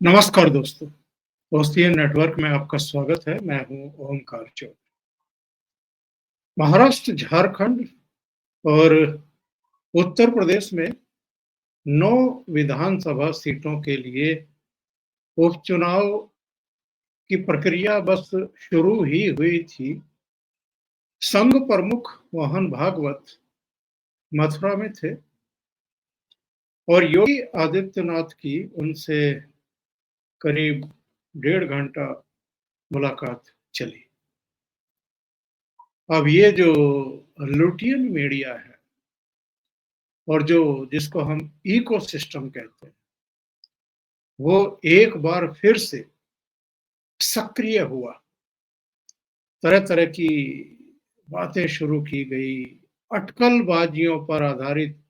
नमस्कार दोस्तों, दोस्ती नेटवर्क में आपका स्वागत है। मैं हूं ओमकार चौधरी। महाराष्ट्र, झारखंड और उत्तर प्रदेश में 9 विधानसभा सीटों के लिए उपचुनाव की प्रक्रिया बस शुरू ही हुई थी। संघ प्रमुख मोहन भागवत मथुरा में थे और योगी आदित्यनाथ की उनसे करीब 1.5 घंटा मुलाकात चली। अब ये जो लुटियन मीडिया है और जिसको हम इकोसिस्टम कहते हैं, वो एक बार फिर से सक्रिय हुआ। तरह-तरह की बातें शुरू की गई, अटकलबाजियों पर आधारित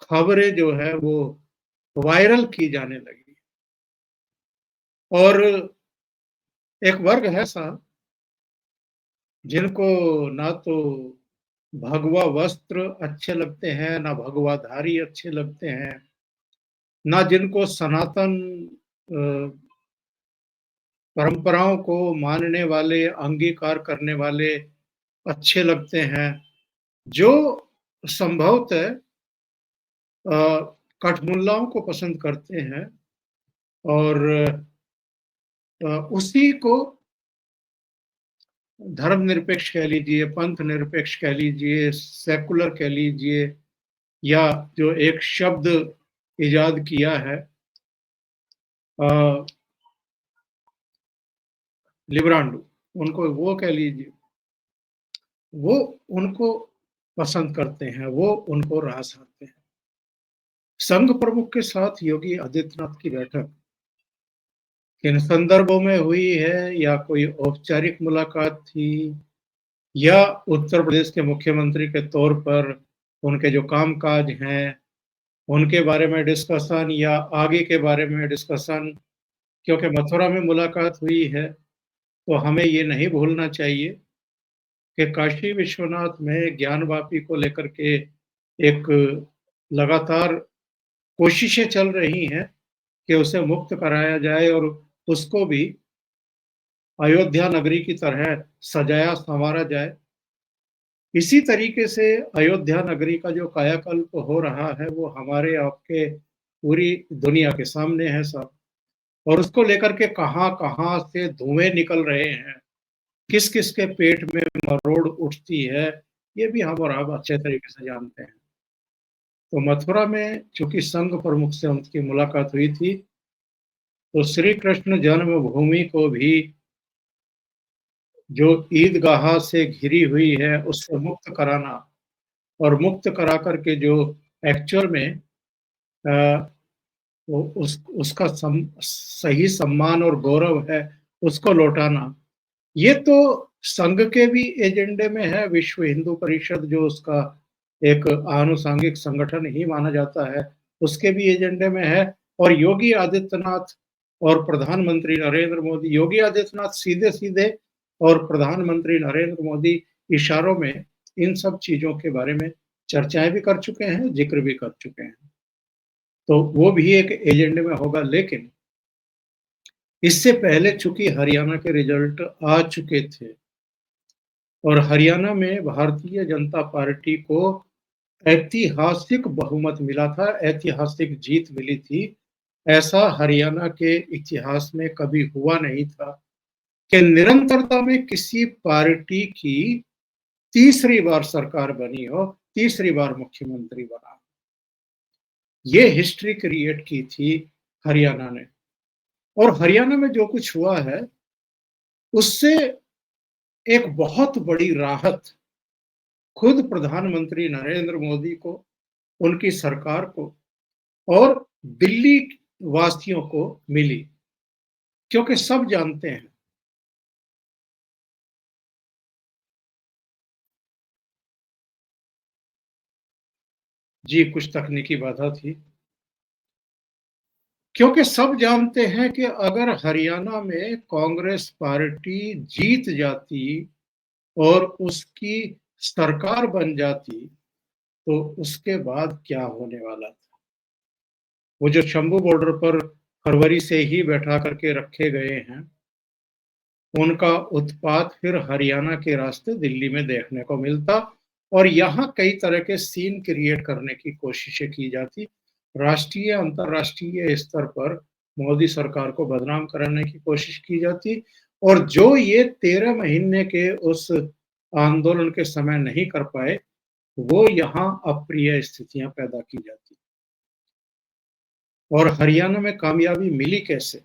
खबरें जो है वो वायरल की जाने लगी और एक वर्ग है ऐसा जिनको ना तो भगवा वस्त्र अच्छे लगते हैं, ना भगवाधारी अच्छे लगते हैं, ना जिनको सनातन अ, परंपराओं को मानने वाले, अंगीकार करने वाले अच्छे लगते हैं, जो संभवतः अ, कठमुल्लाओं को पसंद करते हैं और उसी को धर्मनिरपेक्ष कह लीजिए, पंथ निरपेक्ष कह लीजिए, सेकुलर कह लीजिए या जो एक शब्द इजाद किया है अ, लिब्रांडो, उनको वो कह लीजिए, वो उनको पसंद करते हैं, वो उनको रास आते हैं। संघ प्रमुख के साथ योगी आदित्यनाथ की बैठक किन संदर्भों में हुई है या कोई औपचारिक मुलाकात थी या उत्तर प्रदेश के मुख्यमंत्री के तौर पर उनके जो कामकाज हैं, उनके बारे में डिस्कशन या आगे के बारे में डिस्कशन, क्योंकि मथुरा में मुलाकात हुई है, तो हमें ये नहीं भूलना चाहिए कि काशी विश्वनाथ में ज्ञानवापी को लेकर के एक लगातार कोशिशें चल रही हैं कि उसे मुक्त कराया जाए और उसको भी अयोध्या नगरी की तरह सजाया-संवारा जाए। इसी तरीके से अयोध्या नगरी का जो कायाकल्प हो रहा है, वो हमारे आपके पूरी दुनिया के सामने है साहब, और उसको लेकर के कहाँ-कहाँ से धुएँ निकल रहे हैं, किस-किस के पेट में मरोड़ उठती है, ये भी हम और आप अच्छे तरीके से जानते हैं। तो मथुरा में चूँकि संघ प्रमुख से उनकी मुलाकात हुई थी, तो श्री कृष्ण जन्मभूमि को भी जो ईदगाह से घिरी हुई है, उससे मुक्त कराना और मुक्त करा कर के जो एक्चुअल में अ, वो उसका सही सम्मान और गौरव है, उसको लौटाना। ये तो संघ के भी एजेंडे में है, विश्व हिंदू परिषद जो उसका एक आनुषंगिक संगठन ही माना जाता है, उसके भी एजेंडे में है और योगी आदित्यनाथ और प्रधानमंत्री नरेंद्र मोदी, योगी आदित्यनाथ सीधे-सीधे और प्रधानमंत्री नरेंद्र मोदी इशारों में इन सब चीज़ों के बारे में चर्चाएँ भी कर चुके हैं, ज़िक्र भी कर चुके हैं। तो वो भी एक एजेंडे में होगा, लेकिन इससे पहले चूँकि हरियाणा के रिज़ल्ट आ चुके थे और हरियाणा में भारतीय जनता पार्टी को ऐतिहासिक बहुमत मिला था, ऐतिहासिक जीत मिली थी। ऐसा हरियाणा के इतिहास में कभी हुआ नहीं था कि निरंतरता में किसी पार्टी की तीसरी बार सरकार बनी हो, तीसरी बार मुख्यमंत्री बना। ये हिस्ट्री क्रिएट की थी हरियाणा ने और हरियाणा में जो कुछ हुआ है, उससे एक बहुत बड़ी राहत खुद प्रधानमंत्री नरेंद्र मोदी को, उनकी सरकार को और दिल्ली वासियों को मिली, क्योंकि सब जानते हैं जी, कुछ तकनीकी बाधा थी। क्योंकि सब जानते हैं कि अगर हरियाणा में कांग्रेस पार्टी जीत जाती और उसकी सरकार बन जाती, तो उसके बाद क्या होने वाला था। वो जो शंभू बॉर्डर पर फरवरी से ही बैठा करके रखे गए हैं, उनका उत्पात फिर हरियाणा के रास्ते दिल्ली में देखने को मिलता और यहाँ कई तरह के सीन क्रिएट करने की कोशिशें की जाती। राष्ट्रीय, अंतर्राष्ट्रीय स्तर पर मोदी सरकार को बदनाम कराने की कोशिश की जाती और जो ये 13 महीने के उस आंदोलन के समय नहीं कर पाए, वो यहाँ अप्रिय स्थितियाँ पैदा की जाती। और हरियाणा में कामयाबी मिली कैसे?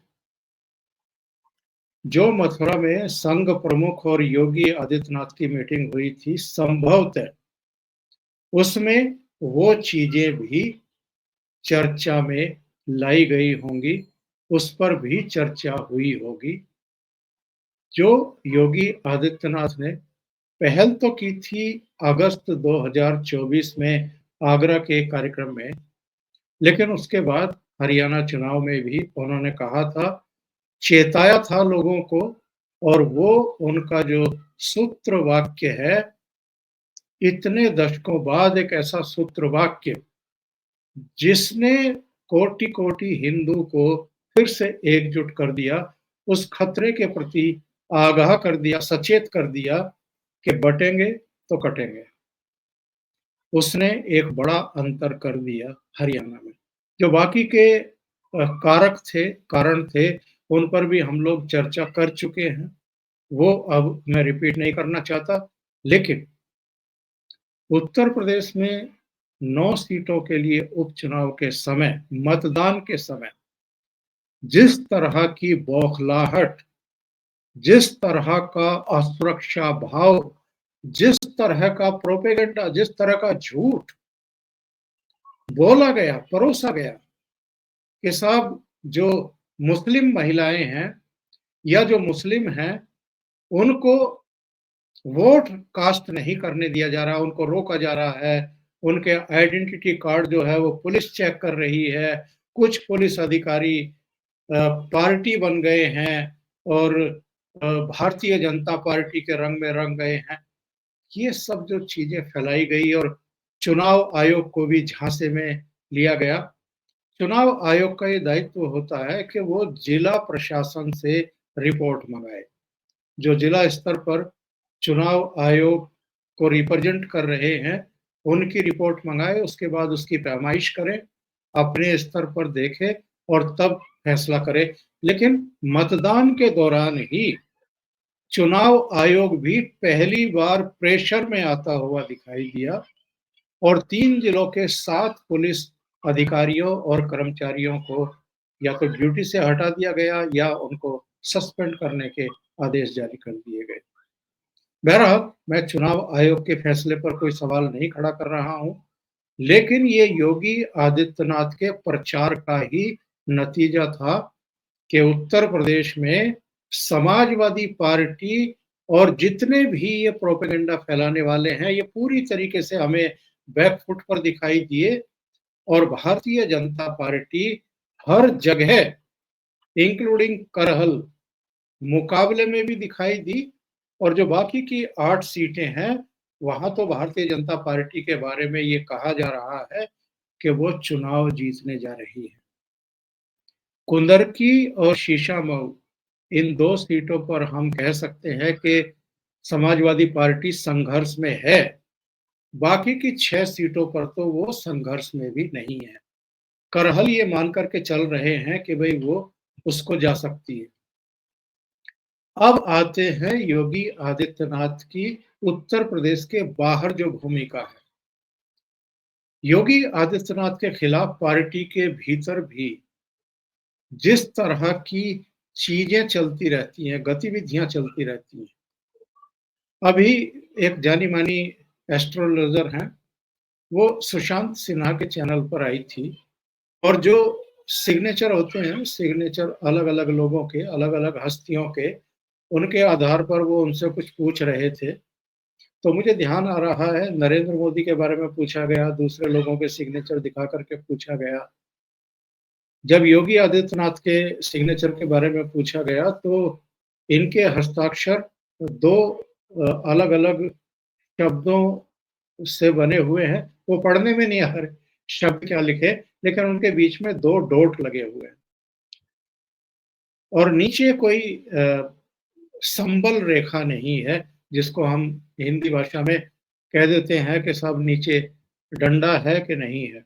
जो मथुरा में संघ प्रमुख और योगी आदित्यनाथ की मीटिंग हुई थी, संभवतः उसमें वो चीजें भी चर्चा में लाई गई होंगी, उस पर भी चर्चा हुई होगी। जो योगी आदित्यनाथ ने पहल तो की थी अगस्त 2024 में आगरा के कार्यक्रम में, लेकिन उसके बाद हरियाणा चुनाव में भी उन्होंने कहा था, चेताया था लोगों को और वो उनका जो सूत्र वाक्य है, इतने दशकों बाद एक ऐसा सूत्र वाक्य जिसने कोटि-कोटि हिंदू को फिर से एकजुट कर दिया, उस खतरे के प्रति आगाह कर दिया, सचेत कर दिया कि बटेंगे तो कटेंगे। उसने एक बड़ा अंतर कर दिया हरियाणा में। जो बाकी के कारक थे, कारण थे, उन पर भी हम लोग चर्चा कर चुके हैं। वो अब मैं रिपीट नहीं करना चाहता, लेकिन उत्तर प्रदेश में 9 सीटों के लिए उपचुनाव के समय, मतदान के समय जिस तरह की बौखलाहट, जिस तरह का असुरक्षा भाव, जिस तरह का प्रोपेगेंडा, जिस तरह का झूठ बोला गया, परोसा गया कि साहब जो मुस्लिम महिलाएं हैं या जो मुस्लिम हैं, उनको वोट कास्ट नहीं करने दिया जा रहा, उनको रोका जा रहा है, उनके आइडेंटिटी कार्ड जो है वो पुलिस चेक कर रही है, कुछ पुलिस अधिकारी पार्टी बन गए हैं और भारतीय जनता पार्टी के रंग में रंग गए हैं। ये सब जो चीजें फैलाई गई और चुनाव आयोग को भी झांसे में लिया गया। चुनाव आयोग का ये दायित्व होता है कि वो जिला प्रशासन से रिपोर्ट मंगाए। जो जिला स्तर पर चुनाव आयोग को रिप्रेजेंट कर रहे हैं, उनकी रिपोर्ट मंगाए, उसके बाद उसकी पैमाइश करें, अपने स्तर पर देखें और तब फैसला करें। लेकिन मतदान के दौरान ही चुनाव आयोग भी पहली बार प्रेशर में आता हुआ दिखाई दिया और 3 जिलों के 7 पुलिस अधिकारियों और कर्मचारियों को या तो ड्यूटी से हटा दिया गया या उनको सस्पेंड करने के आदेश जारी कर दिए गए। बहरहाल, मैं चुनाव आयोग के फैसले पर कोई सवाल नहीं खड़ा कर रहा हूँ, लेकिन ये योगी आदित्यनाथ के प्रचार का ही नतीजा था कि उत्तर प्रदेश में समाजवादी पार्टी और जितने भी ये प्रोपेगेंडा फैलाने वाले हैं, ये पूरी तरीके से हमें बैकफुट पर दिखाई दिए और भारतीय जनता पार्टी हर जगह, इंक्लूडिंग करहल, मुकाबले में भी दिखाई दी और जो बाकी की 8 सीटें हैं, वहां तो भारतीय जनता पार्टी के बारे में ये कहा जा रहा है कि वो चुनाव जीतने जा रही है। कुंदरकी और शीशामऊ, इन 2 सीटों पर हम कह सकते हैं कि समाजवादी पार्टी संघर्ष में है। बाकी की 6 सीटों पर तो वो संघर्ष में भी नहीं है। करहल ये मान करके चल रहे हैं कि भई वो उसको जा सकती है। अब आते हैं योगी आदित्यनाथ की उत्तर प्रदेश के बाहर जो भूमिका है। योगी आदित्यनाथ के खिलाफ पार्टी के भीतर भी जिस तरह की चीजें चलती रहती हैं, गतिविधियां चलती रहती हैं। अभी एक जानी-मानी एस्ट्रोलॉजर हैं, वो सुशांत सिन्हा के चैनल पर आई थी और जो सिग्नेचर होते हैं, सिग्नेचर अलग-अलग लोगों के, अलग-अलग हस्तियों के, उनके आधार पर वो उनसे कुछ पूछ रहे थे। तो मुझे ध्यान आ रहा है नरेंद्र मोदी के बारे में पूछा गया, दूसरे लोगों के सिग्नेचर दिखा करके पूछा गया। जब योगी आदित्यनाथ के सिग्नेचर के बारे में पूछा गया तो इनके हस्ताक्षर 2 अलग-अलग शब्दों से बने हुए हैं। वो पढ़ने में नहीं आ रहे शब्द क्या लिखे, लेकिन उनके बीच में 2 डॉट लगे हुए हैं। और नीचे कोई संबल रेखा नहीं है, जिसको हम हिंदी भाषा में कह देते हैं कि साहब नीचे डंडा है कि नहीं है,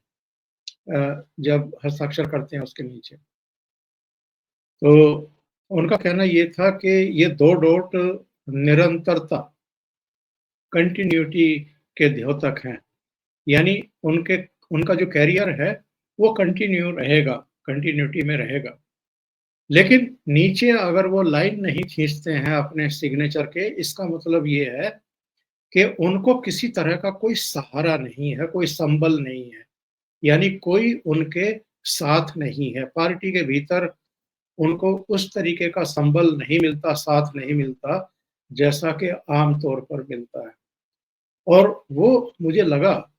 जब हस्ताक्षर करते हैं उसके नीचे। तो उनका कहना ये था कि ये 2 डॉट निरंतरता, कंटिन्यूटी के द्योतक हैं। यानी उनके उनका जो करियर है, वो कंटिन्यू रहेगा, कंटिन्यूटी में रहेगा। लेकिन नीचे अगर वो लाइन नहीं खींचते हैं अपने सिग्नेचर के, इसका मतलब ये है कि उनको किसी तरह का कोई सहारा नहीं है, कोई संबल नहीं है। यानी कोई उनके साथ नहीं है। पार्टी के भीतर उनको उस तरीके का संबल नहीं मिलता, साथ नहीं मिलता, जैसा कि आम तौर पर मिलता है। और वो मुझे लगा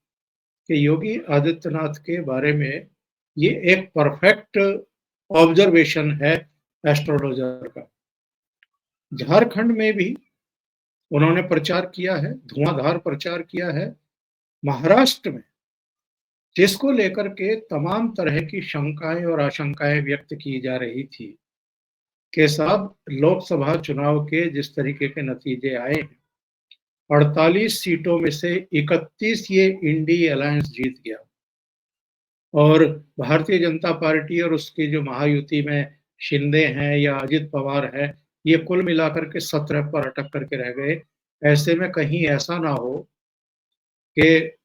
कि योगी आदित्यनाथ के बारे में ये एक परफेक्ट ऑब्जर्वेशन है एस्ट्रोलॉजर का। झारखंड में भी उन्होंने प्रचार किया है, धुआंधार प्रचार किया है। महाराष्ट्र में जिसको लेकर के तमाम तरह की शंकाएं और आशंकाएं व्यक्त की जा रही थी कि साहब लोकसभा चुनाव के जिस तरीके के नतीजे आए हैं, 48 सीटों में से 31 ये इंडी अलायंस जीत गया और भारतीय जनता पार्टी और उसकी जो महायुति में शिंदे हैं या अजित पवार है, ये कुल मिलाकर के 17 पर अटक करके रह गए। ऐसे में कहीं ऐसा ना हो कि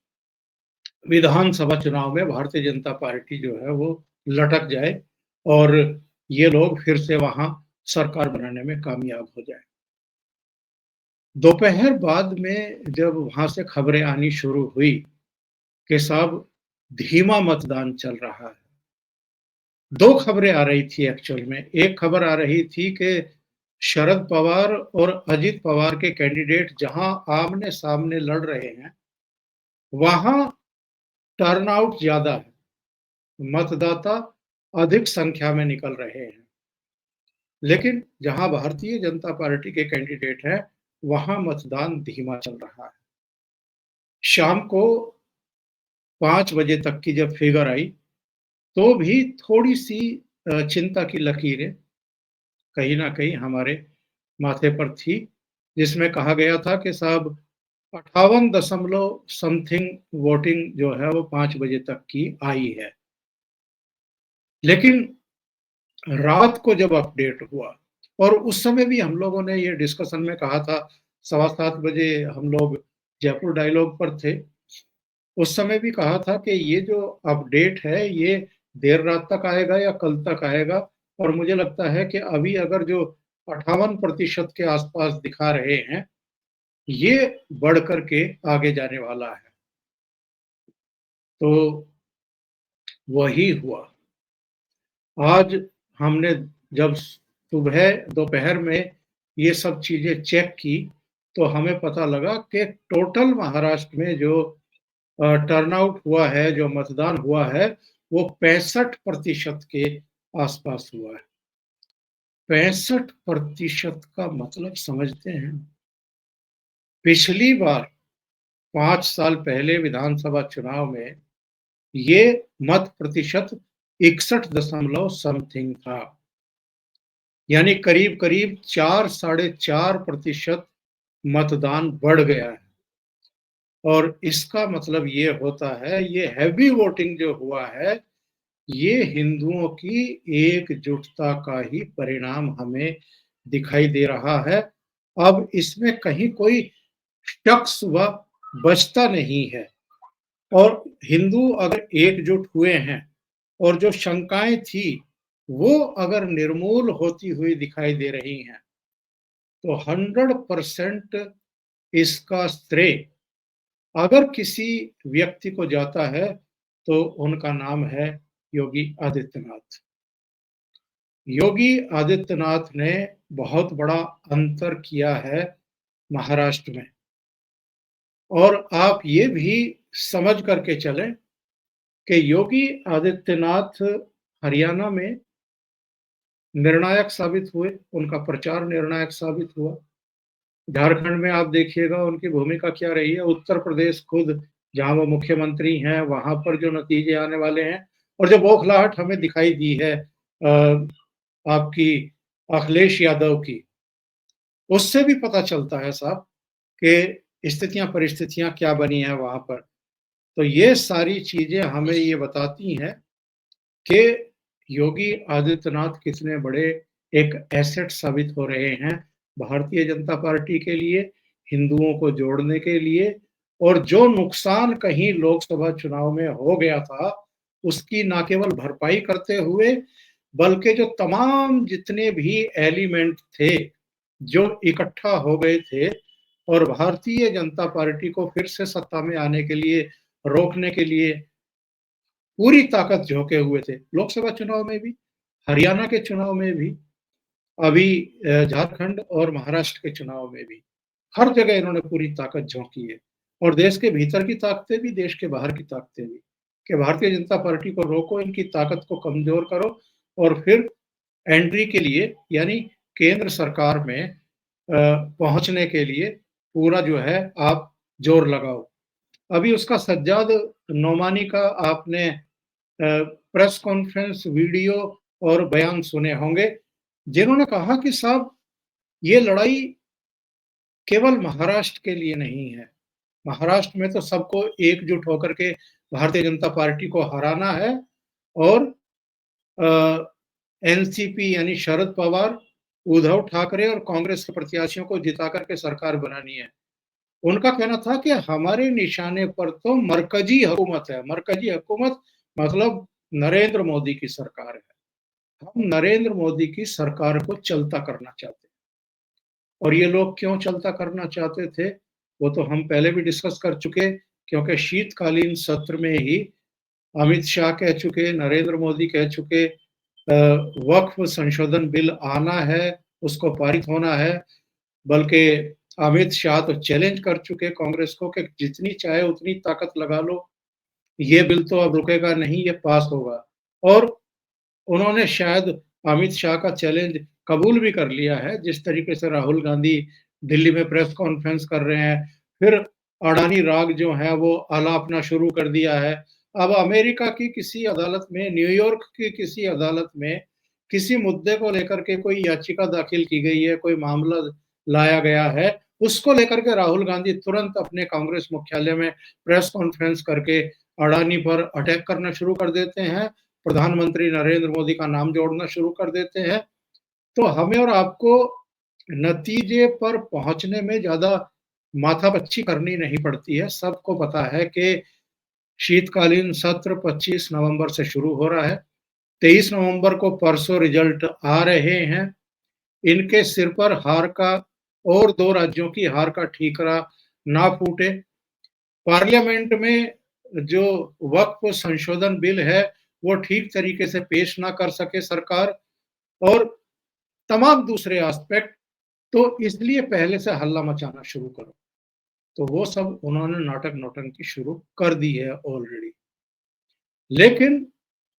विधानसभा चुनाव में भारतीय जनता पार्टी जो है वो लटक जाए और ये लोग फिर से वहां सरकार बनाने में कामयाब हो जाए। दोपहर बाद में जब वहां से खबरें आनी शुरू हुई कि साहब धीमा मतदान चल रहा है, दो खबरें आ रही थी एक्चुअल में। एक खबर आ रही थी कि शरद पवार और अजित पवार के कैंडिडेट जहां आमने सामने लड़ रहे हैं, वहां टर्नआउट ज्यादा है, मतदाता अधिक संख्या में निकल रहे हैं। लेकिन जहां भारतीय जनता पार्टी के कैंडिडेट हैं, वहां मतदान धीमा चल रहा है। शाम को 5 बजे तक की जब फिगर आई, तो भी थोड़ी सी चिंता की लकीरें कहीं ना कहीं हमारे माथे पर थी, जिसमें कहा गया था कि साहब 58 दशमलव समथिंग वोटिंग जो है वो 5 बजे तक की आई है। लेकिन रात को जब अपडेट हुआ, और उस समय भी हम लोगों ने ये डिस्कशन में कहा था, 7:15 बजे हम लोग जयपुर डायलॉग पर थे, उस समय भी कहा था कि ये जो अपडेट है ये देर रात तक आएगा या कल तक आएगा। और मुझे लगता है कि अभी अगर जो 58% के आसपास दिखा रहे हैं, ये बढ़ करके आगे जाने वाला है। तो वही हुआ। आज हमने जब सुबह दोपहर में ये सब चीजें चेक की, तो हमें पता लगा कि टोटल महाराष्ट्र में जो टर्नआउट हुआ है, जो मतदान हुआ है, वो 65% के आसपास हुआ है। 65% का मतलब समझते हैं? पिछली बार 5 साल पहले विधानसभा चुनाव में ये मत प्रतिशत 61 दशमलव समथिंग था। यानी करीब करीब 4-4.5% मतदान बढ़ गया है। और इसका मतलब ये होता है, ये हैवी वोटिंग जो हुआ है, ये हिंदुओं की एकजुटता का ही परिणाम हमें दिखाई दे रहा है। अब इसमें कहीं कोई शक व बचता नहीं है। और हिंदू अगर एकजुट हुए हैं और जो शंकाएं थी वो अगर निर्मूल होती हुई दिखाई दे रही हैं, तो 100% इसका श्रेय अगर किसी व्यक्ति को जाता है, तो उनका नाम है योगी आदित्यनाथ। योगी आदित्यनाथ ने बहुत बड़ा अंतर किया है महाराष्ट्र में। और आप ये भी समझ करके चलें कि योगी आदित्यनाथ हरियाणा में निर्णायक साबित हुए, उनका प्रचार निर्णायक साबित हुआ। झारखंड में आप देखिएगा उनकी भूमिका क्या रही है। उत्तर प्रदेश खुद, जहां वो मुख्यमंत्री हैं, वहां पर जो नतीजे आने वाले हैं और जो बौखलाहट हमें दिखाई दी है आपकी अखिलेश यादव की, उससे भी पता चलता है साहब कि स्थितियाँ परिस्थितियाँ क्या बनी है वहाँ पर। तो ये सारी चीज़ें हमें ये बताती हैं कि योगी आदित्यनाथ कितने बड़े एक एसेट साबित हो रहे हैं भारतीय जनता पार्टी के लिए, हिंदुओं को जोड़ने के लिए, और जो नुकसान कहीं लोकसभा चुनाव में हो गया था, उसकी ना केवल भरपाई करते हुए, बल्कि जो तमाम जितने भी एलिमेंट थे, जो इकट्ठा हो गए थे और भारतीय जनता पार्टी को फिर से सत्ता में आने के लिए, रोकने के लिए पूरी ताकत झोंके हुए थे। लोकसभा चुनाव में भी, हरियाणा के चुनाव में भी, अभी झारखंड और महाराष्ट्र के चुनाव में भी, हर जगह इन्होंने पूरी ताकत झोंकी है। और देश के भीतर की ताकतें भी, देश के बाहर की ताकतें भी, कि भारतीय जनता पार्टी को रोको, इनकी ताकत को कमजोर करो और फिर एंट्री के लिए, यानी केंद्र सरकार में पहुंचने के लिए पूरा जो है आप जोर लगाओ। अभी उसका सज्जाद नोमानी का आपने प्रेस कॉन्फ्रेंस वीडियो और बयान सुने होंगे, जिन्होंने कहा कि साहब ये लड़ाई केवल महाराष्ट्र के लिए नहीं है। महाराष्ट्र में तो सबको एकजुट होकर के भारतीय जनता पार्टी को हराना है और एनसीपी यानी शरद पवार, उद्धव ठाकरे और कांग्रेस के प्रत्याशियों को जिता करके सरकार बनानी है। उनका कहना था कि हमारे निशाने पर तो मरकजी हुकूमत है। मरकजी हुकूमत मतलब नरेंद्र मोदी की सरकार है। हम नरेंद्र मोदी की सरकार को चलता करना चाहते हैं। और ये लोग क्यों चलता करना चाहते थे, वो तो हम पहले भी डिस्कस कर चुके, क्योंकि शीतकालीन सत्र में ही अमित शाह कह चुके, नरेंद्र मोदी कह चुके, वक्फ संशोधन बिल आना है, उसको पारित होना है। बल्कि अमित शाह तो चैलेंज कर चुके कांग्रेस को कि जितनी चाहे उतनी ताकत लगा लो, ये बिल तो अब रुकेगा नहीं, ये पास होगा। और उन्होंने शायद अमित शाह का चैलेंज कबूल भी कर लिया है। जिस तरीके से राहुल गांधी दिल्ली में प्रेस कॉन्फ्रेंस कर रहे हैं, फिर अडानी राग जो है वो आलापना शुरू कर दिया है। अब अमेरिका की किसी अदालत में, न्यूयॉर्क की किसी अदालत में किसी मुद्दे को लेकर के कोई याचिका दाखिल की गई है, कोई मामला लाया गया है, उसको लेकर के राहुल गांधी तुरंत अपने कांग्रेस मुख्यालय में प्रेस कॉन्फ्रेंस करके अडानी पर अटैक करना शुरू कर देते हैं, प्रधानमंत्री नरेंद्र मोदी का नाम जोड़ना शुरू कर देते हैं। तो हमें और आपको नतीजे पर पहुंचने में ज्यादा माथापच्ची करनी नहीं पड़ती है। सबको पता है कि शीतकालीन सत्र 25 नवंबर से शुरू हो रहा है। 23 नवंबर को परसों रिजल्ट आ रहे हैं। इनके सिर पर हार का, और दो राज्यों की हार का ठीकरा ना फूटे। पार्लियामेंट में जो वक्फ संशोधन बिल है वो ठीक तरीके से पेश ना कर सके सरकार, और तमाम दूसरे एस्पेक्ट, तो इसलिए पहले से हल्ला मचाना शुरू करो। तो वो सब उन्होंने नाटक नौटंकी शुरू कर दी है ऑलरेडी। लेकिन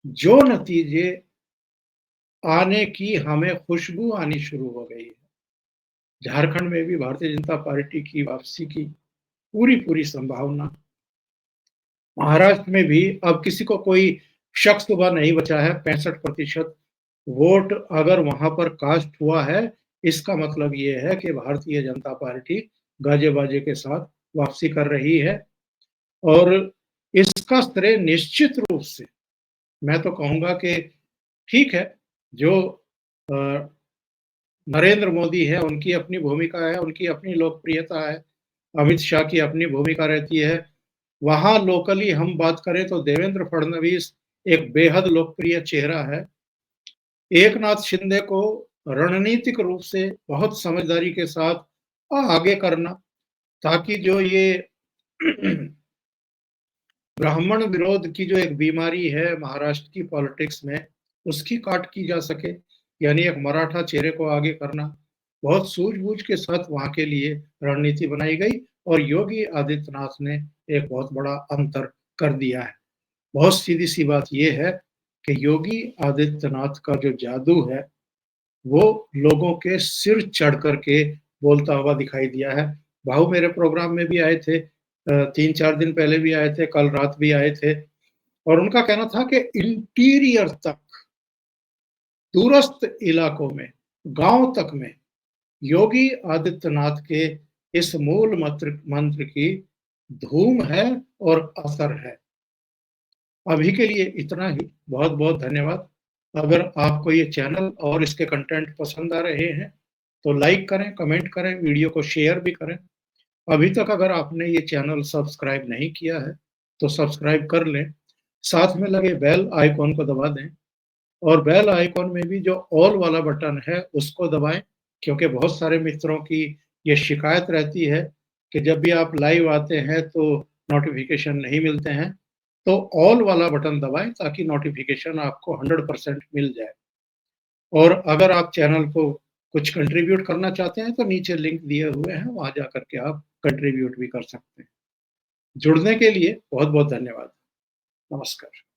जो नतीजे आने की हमें खुशबू आनी शुरू हो गई है, झारखंड में भी भारतीय जनता पार्टी की वापसी की पूरी पूरी संभावना, महाराष्ट्र में भी अब किसी को कोई शक शुबा नहीं बचा है। 65% वोट अगर वहां पर कास्ट हुआ है, इसका मतलब ये है कि भारतीय जनता पार्टी गाजे बाजे के साथ वापसी कर रही है। और इसका श्रेय निश्चित रूप से मैं तो कहूंगा कि ठीक है, जो नरेंद्र मोदी है उनकी अपनी भूमिका है, उनकी अपनी लोकप्रियता है, अमित शाह की अपनी भूमिका रहती है। वहां लोकली हम बात करें तो देवेंद्र फडणवीस एक बेहद लोकप्रिय चेहरा है। एकनाथ शिंदे को रणनीतिक रूप से बहुत समझदारी के साथ आगे करना, ताकि जो ये ब्राह्मण विरोध की जो एक बीमारी है महाराष्ट्र की पॉलिटिक्स में, उसकी काट की जा सके, यानी एक मराठा चेहरे को आगे करना। बहुत सूझबूझ के साथ वहां के लिए रणनीति बनाई गई और योगी आदित्यनाथ ने एक बहुत बड़ा अंतर कर दिया है। बहुत सीधी सी बात यह है कि योगी आदित्यनाथ का जो जादू है वो लोगों के सिर चढ़ करके बोलता हुआ दिखाई दिया है। भाऊ मेरे प्रोग्राम में भी आए थे, 3-4 दिन पहले भी आए थे, कल रात भी आए थे, और उनका कहना था कि इंटीरियर तक, दूरस्थ इलाकों में गाँव तक में योगी आदित्यनाथ के इस मूल मंत्र मंत्र की धूम है और असर है। अभी के लिए इतना ही। बहुत-बहुत धन्यवाद। अगर आपको ये चैनल और इसके कंटेंट पसंद आ रहे हैं, तो लाइक करें, कमेंट करें, वीडियो को शेयर भी करें। अभी तक अगर आपने ये चैनल सब्सक्राइब नहीं किया है, तो सब्सक्राइब कर लें। साथ में लगे बेल आइकॉन को दबा दें और बेल आइकॉन में भी जो ऑल वाला बटन है, उसको दबाएँ, क्योंकि बहुत सारे मित्रों की ये शिकायत रहती है कि जब भी आप लाइव आते हैं, तो नोटिफ़िकेशन नहीं मिलते हैं। तो ऑल वाला बटन दबाएँ ताकि नोटिफ़िकेशन आपको 100% मिल जाए। और अगर आप चैनल को कुछ कंट्रीब्यूट करना चाहते हैं, तो नीचे लिंक दिए हुए हैं, वहाँ जाकर के आप कंट्रीब्यूट भी कर सकते हैं। जुड़ने के लिए बहुत-बहुत धन्यवाद। नमस्कार।